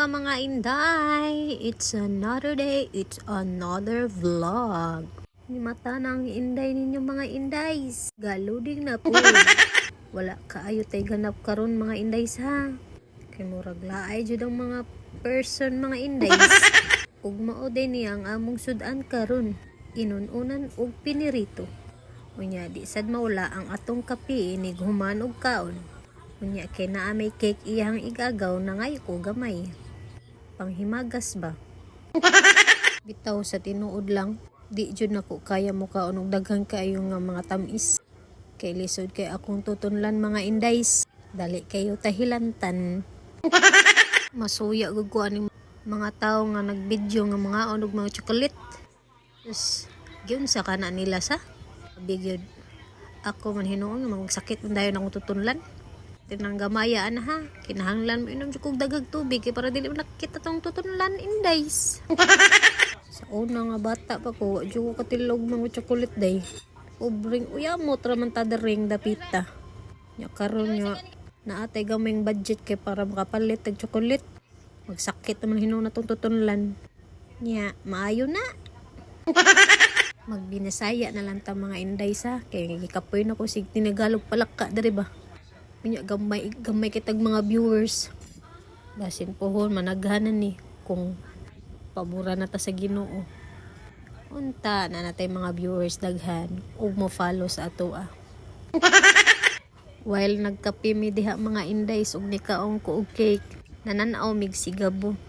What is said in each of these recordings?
mga inday! It's another day, it's another vlog. Ni mata ng inday ninyo mga indays. Galuding na po. Wala kaayo tay ganap karon mga indays ha. Kay murag laay jud ang mga person mga indays. Ug mao din ni ang among sudan karon. Inununan og pinirito. Unya di sad mawala ang atong kape inig human og kaon. Unya kay naa may cake iyang igagaw na ngay ko gamay. Panghimagas ba? Bitaw sa tinuod lang, di jud nako kaya mo kaon og daghan kaayo nga mga tamis. Kay lisod kay akong tutunlan mga indays. Dali kayo tahilantan. Masuya gud ko ani mga tawo nga nagbidyo nga mga onog mga chocolate. Tapos gyud sa kana nila sa bigyod. Ako man hinuon nga magsakit man dayon akong tutunlan. Tinanggamaya na ha. Kinahanglan mo inom jud dagag tubig kay para dili mo nakita tong tutunlan indays. Sa una nga bata pa ko, jud ko katilog mga chocolate day. Ubring uyamot ra man ta ring dapita. Nya karon nga naatay gamay budget kay para makapalit og chocolate. Magsakit naman hinuon natong tutunlan. Nya maayo na. Magbinasaya na lang ta mga indays ha. Kay gikapoy na ko sig tinagalog palaka diri ba. Minya gamay kitag mga viewers. Basin pohon managhanan ni kung pabura na ta sa Ginoo. Unta na natay mga viewers daghan ug mo follow sa ato ah. While nagkape mi diha mga indays ug nikaong ko og cake, nananaw mig sigabo.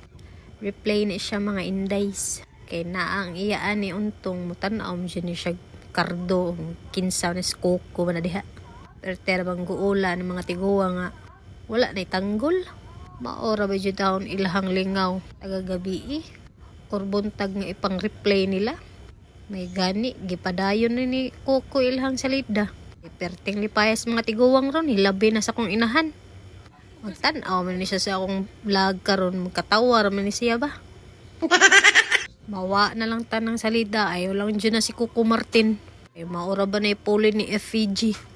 Replay ni siya mga indays. Kay naa ang iyaan ni untong mutan-aw mo ni siya kardo kinsa na skoko na diha. Pero bang guula ng mga tiguwa nga wala na tanggol. Maora ba jud taon ilahang lingaw tagagabi or buntag nga ipang replay nila. May gani gipadayon ni Coco ilhang salida. Perting lipayas mga tiguwang ron hilabi na sa kong inahan. Magtan-aw man ni siya sa akong vlog karon magkatawa man ni siya ba. Mawa na lang tanang salida ayaw lang dyan na si Coco Martin. Ay maora ba na ipuli ni FVG.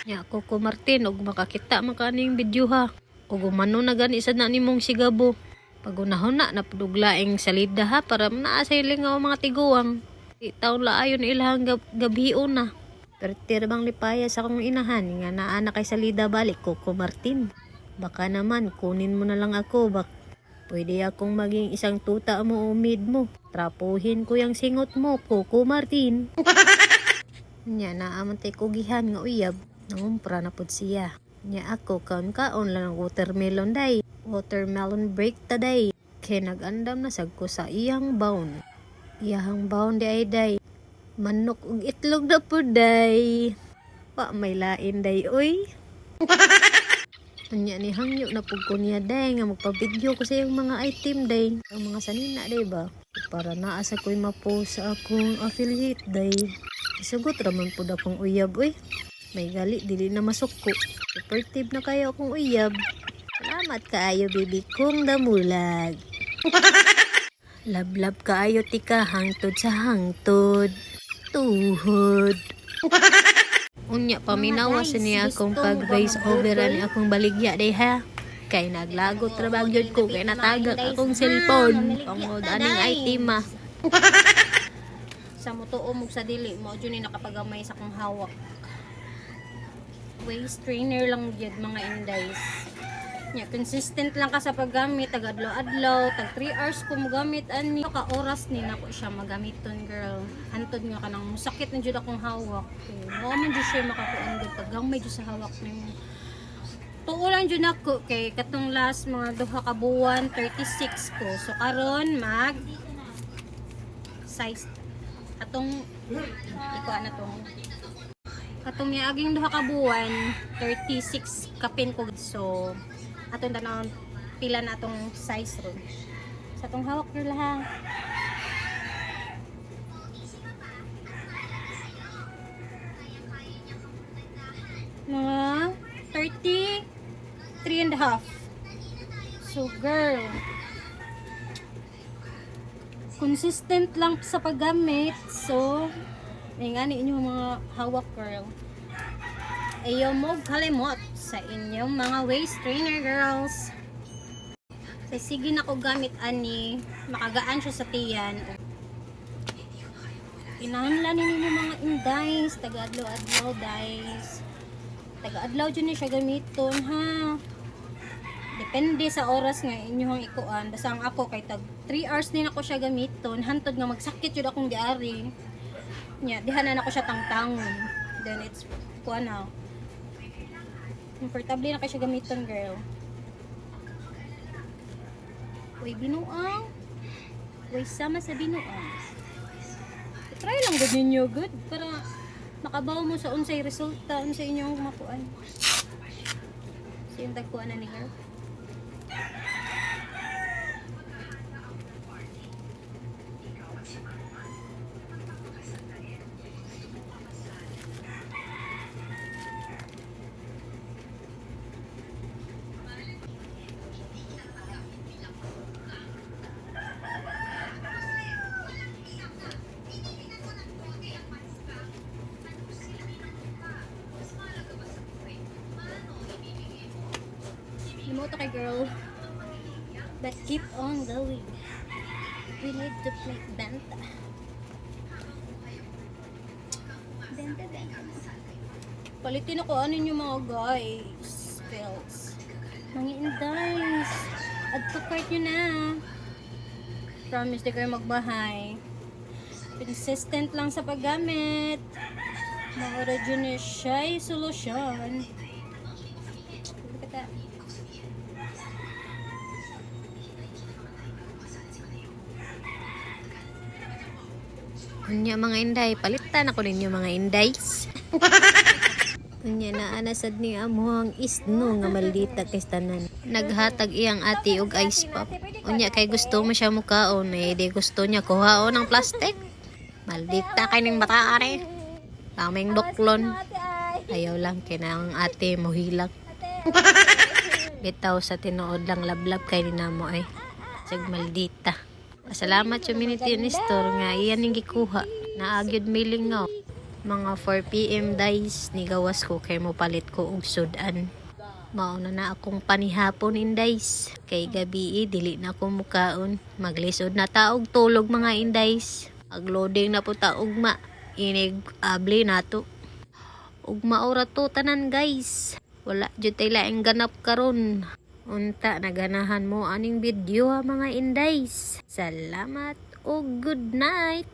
Ya Coco Martin og makakita man kaning video ha. Ug umano na gani sad na nimong sigabo. Pagunahon na napuduglaing salida ha para naa sa lingaw mga tiguwang. Di taon laayon ilahang gabion na. Pero bang lipaya sa akong inahan nga naa na kay salida balik Coco Martin. Baka naman kunin mo na lang ako pwede akong maging isang tuta mo o mid mo. Trapuhin ko yung singot mo Coco Martin. Nya naaman tay kugihan nga uyab nangumpra na pud siya. Nya ako kaon lang ng watermelon day. Watermelon break ta day. Kay nagandam na sad ko sa iyang bound. Iyang bound day day. Manok ug itlog na pud day. Pa may lain day oy. Nya ni hangyo na pud ko niya day nga magpa-video ko sa iyang mga item day. Ang mga sanina day ba. Para naa sa ko'y ma-post sa akong affiliate day. Isugot raman po akong uyab oy. May gali dili na masuko. Supportive na kayo akong uyab. Salamat kaayo bibi kong damulag. Lablab kaayo tika hangtod sa hangtod. Tuhod. Unya paminawa sa niya akong pag-voice over ani akong baligya day ha. Kay naglagot ra bagyod ko kay natagak akong cellphone. Pangod aning item ah. Sa mutuo mog sa dili mo jud ni nakapagamay sa kong hawak. Waist trainer lang gyud mga indays. Nya consistent lang ka sa paggamit tag adlaw-adlaw tag 3 hours ko mogamit ani ka oras ni nako siya magamiton girl. Antod nga kanang musakit na jud akong hawak. Mo man jud siya makakuan gyud paggamay jud sa hawak nimo. Tuulan jud nako kay katong last mga duha ka buwan 36 ko. So karon mag size atong ikuha na tong katong niaging duha ka buwan 36 kapin ko. So atong tanawon pila na atong size ron sa atong hawak nila ha. Mga 33 and a half. So girl consistent lang sa paggamit. So, may nga ni inyong mga hawak girl. ayaw mo kalimot sa inyong mga waist trainer girls. So, sige na ko gamit ani, makagaan siya sa tiyan. Inahanlan ninyo mga indays, taga-adlaw-adlaw guys. Taga-adlaw dyan siya gamiton ha. Depende sa oras nga inyong ikuan. Basta ang ako kay tag 3 hours din ako siya gamiton. Hantod nga magsakit yun akong diari. Nya, dihanan ako siya tangtangon. Then it's kuan na. Comfortable na kayo siya gamiton girl. Uy, binuang. Uy, sama sa binuang. Try lang good ninyo good para makabaw mo sa unsay resulta sa inyong makuan. So yung tagkuan na ni girl. Limoto kay girl. But keep on going. We need to play benta. Benta. Palitin ako ano yung mga guys. Spells. Mga indays. Add to cart nyo na. Promise di kayo magbahay. Consistent lang sa paggamit. Mga na siya solusyon. Unya mga inday, palitan ako ninyo mga indays. Unya naanasad ni amo ang isno nga maldita kay tanan. Naghatag iyang ati og ice pop. Unya kay gusto mo siya mukaon, eh di gusto niya kuhaon ng plastic. Maldita kay ning bataare. Kaming doklon. Ayaw lang kinang ate mo hilang. Bitaw sa tinuod lang lablab kay dinamo ay. Sag maldita. Salamat sa community ni store nga iyan ning gikuha. Naagyod milingaw. Mga 4 PM days ni gawas ko kay mo palit ko og sudan. Mauna na akong panihapon indays. Kay gabi dili na ko mukaon. Maglisod na taog tulog mga indays. Agloading na po ta ugma. Inig abli nato. Ugma ora to tanan guys. Wala jud tay laing ganap karon. Unta naganahan mo aning video ha mga indays. Salamat o good night.